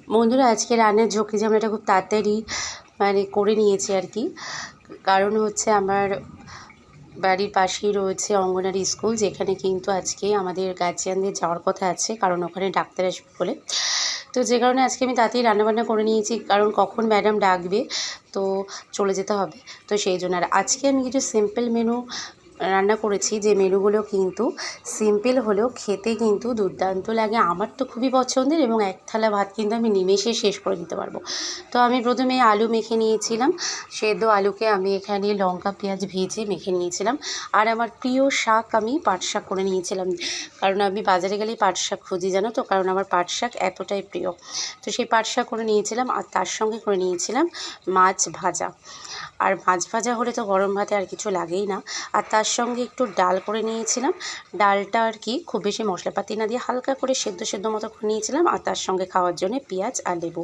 বন্ধুরা, আজকে রান্নার ঝোঁকি ঝামেলাটা খুব তাড়াতাড়ি করে নিয়েছি আর কি। কারণ হচ্ছে আমার বাড়ির পাশেই রয়েছে অঙ্গনারী স্কুল, যেখানে কিন্তু আজকে আমাদের গার্জিয়ানদের যাওয়ার কথা আছে, কারণ ওখানে ডাক্তার আসবে বলে। তো যে কারণে আজকে আমি তাড়াতাড়ি রান্নাবান্না করে নিয়েছি, কারণ কখন ম্যাডাম ডাকবে, তো চলে যেতে হবে। তো সেই জন্য আর আজকে আমি কিছু সিম্পল মেনু রান্না করেছি, যে মেনুগুলো কিন্তু সিম্পল হলেও খেতে কিন্তু দুর্দান্ত লাগে। আমার তো খুবই পছন্দের, এবং এক থালা ভাত কিন্তু আমি নিমেষে শেষ করে দিতে পারবো। তো আমি প্রথমে আলু মেখে নিয়েছিলাম। সেদ্ধ আলুকে আমি এখানে লঙ্কা পেঁয়াজ ভেজে মেখে নিয়েছিলাম। আর আমার প্রিয় শাক, আমি পাট শাক করে নিয়েছিলাম, কারণ আমি বাজারে গেলেই পাট শাক খুঁজি, জানো তো, কারণ আমার পাট শাক এতটাই প্রিয়। তো সেই পাট শাক করে নিয়েছিলাম, আর তার সঙ্গে করে নিয়েছিলাম মাছ ভাজা। আর মাছ ভাজা হলে তো গরম ভাতে আর কিছু লাগেই না। আর তার সঙ্গে একটু ডাল করে নিয়েছিলাম। ডালটা আর কি খুব বেশি মশলাপাতি না দিয়ে হালকা করে সেদ্ধ সেদ্ধ মতো করে নিয়েছিলাম, আর তার সঙ্গে খাওয়ার জন্য পেঁয়াজ আর লেবু।